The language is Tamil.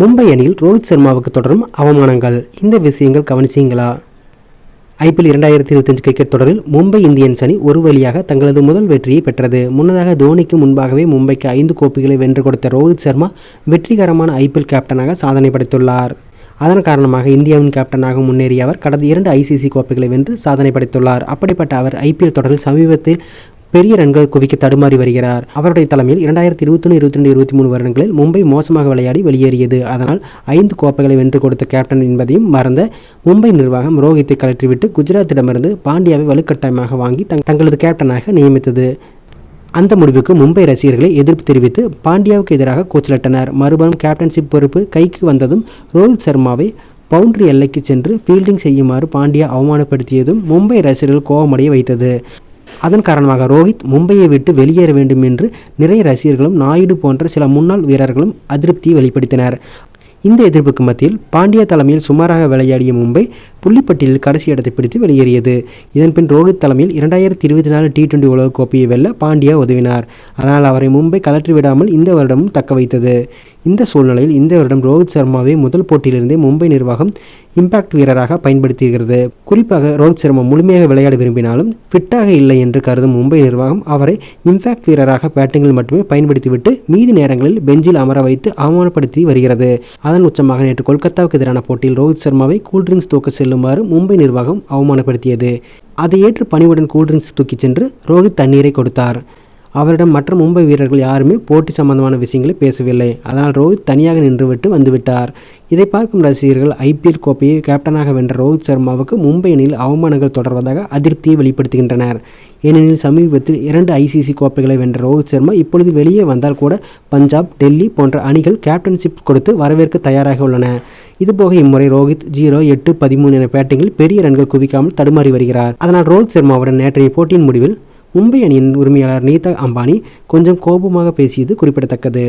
மும்பை அணியில் ரோஹித் சர்மாவுக்கு தொடரும் அவமானங்கள். இந்த விஷயங்கள் கவனிச்சிங்களா? IPL 2025 கிரிக்கெட் தொடரில் மும்பை இந்தியன்ஸ் அணி ஒரு வழியாக தங்களது முதல் வெற்றியை பெற்றது. முன்னதாக தோனிக்கு முன்பாகவே மும்பைக்கு 5 கோப்பைகளை வென்று கொடுத்த ரோஹித் சர்மா வெற்றிகரமான IPL கேப்டனாக சாதனை படைத்துள்ளார். அதன் காரணமாக இந்தியாவின் கேப்டனாக முன்னேறிய அவர் கடந்த 2 ICC கோப்பைகளை வென்று சாதனை படைத்துள்ளார். அப்படிப்பட்ட அவர் IPL தொடரில் சமீபத்தில் பெரிய ரன்கள் குவிக்க தடுமாறி வருகிறார். அவருடைய தலைமையில் 2021, 22, 23 வருடங்களில் மும்பை மோசமாக விளையாடி வெளியேறியது. அதனால் 5 கோப்பைகளை வென்று கொடுத்த கேப்டன் என்பதையும் மறந்த மும்பை நிர்வாகம் ரோஹித்தை கழற்றிவிட்டு குஜராத்திடமிருந்து பாண்டியாவை வலுக்கட்டாயமாக வாங்கி தங்களது கேப்டனாக நியமித்தது. அந்த முடிவுக்கு மும்பை ரசிகர்களை எதிர்ப்பு தெரிவித்து பாண்டியாவுக்கு எதிராக கூச்சலிட்டனர். மறுபுறம் கேப்டன்ஷிப் பொறுப்பு கைக்கு வந்ததும் ரோஹித் சர்மாவை பவுண்டரி எல்லைக்கு சென்று ஃபீல்டிங் செய்யுமாறு பாண்டியா அவமானப்படுத்தியதும் மும்பை ரசிகர்கள் கோபமடைய வைத்தது. அதன் காரணமாக ரோஹித் மும்பையை விட்டு வெளியேற வேண்டும் என்று நிறைய ரசிகர்களும் நாயுடு போன்ற சில முன்னாள் வீரர்களும் அதிருப்தியை வெளிப்படுத்தினர். இந்த எதிர்ப்புக்கு மத்தியில் பாண்டியா தலைமையில் சுமாராக விளையாடிய மும்பை புள்ளிப்பட்டியலில் கடைசி இடத்தை பிடித்து வெளியேறியது. இதன்பின் ரோஹித் தலைமையில் 2024 T20 உலகக்கோப்பையை வெல்ல பாண்டியா உதவினார். அதனால் அவரை மும்பை கலற்றி விடாமல் இந்த வருடமும் தக்க வைத்தது. இந்த சூழ்நிலையில் இந்த வருடம் ரோஹித் சர்மாவை முதல் போட்டியிலிருந்தே மும்பை நிர்வாகம் இம்பாக்ட் வீரராக பயன்படுத்துகிறது. குறிப்பாக ரோஹித் சர்மா முழுமையாக விளையாட விரும்பினாலும் ஃபிட்டாக இல்லை என்று கருதும் மும்பை நிர்வாகம் அவரை இம்பாக்ட் வீரராக பேட்டிங்கில் மட்டுமே பயன்படுத்திவிட்டு மீதி நேரங்களில் பெஞ்சில் அமர வைத்து அவமானப்படுத்தி வருகிறது. அதன் உச்சமாக நேற்று கொல்கத்தாவுக்கு எதிரான போட்டியில் ரோஹித் சர்மாவை கூல்ட்ரிங்க்ஸ் தூக்க செல்லுமாறு மும்பை நிர்வாகம் அவமானப்படுத்தியது. அதை ஏற்று பணிவுடன் கூல்ட்ரிங்க்ஸ் தூக்கிச் சென்று ரோஹித் தண்ணீரை கொடுத்தார். அவரிடம் மற்ற மும்பை வீரர்கள் யாருமே போட்டி சம்பந்தமான விஷயங்களை பேசவில்லை. அதனால் ரோஹித் தனியாக நின்றுவிட்டு வந்துவிட்டார். இதை பார்க்கும் ரசிகர்கள் IPL கோப்பையை கேப்டனாக வென்ற ரோஹித் சர்மாவுக்கு மும்பை அணியில் அவமானங்கள் தொடர்வதாக அதிருப்தியை வெளிப்படுத்துகின்றனர். ஏனெனில் சமீபத்தில் 2 ICC கோப்பைகளை வென்ற ரோஹித் சர்மா இப்பொழுது வெளியே வந்தால் கூட பஞ்சாப், டெல்லி போன்ற அணிகள் கேப்டன்ஷிப் கொடுத்து வரவேற்க தயாராக உள்ளன. இதுபோக இம்முறை ரோஹித் 0, 8, 13 என பேட்டிங்கில் பெரிய ரன்கள் குவிக்காமல் தடுமாறி வருகிறார். அதனால் ரோஹித் சர்மாவுடன் நேற்றைய போட்டியின் முடிவில் மும்பை அணியின் உரிமையாளர் நீதா அம்பானி கொஞ்சம் கோபமாக பேசியது குறிப்பிடத்தக்கது.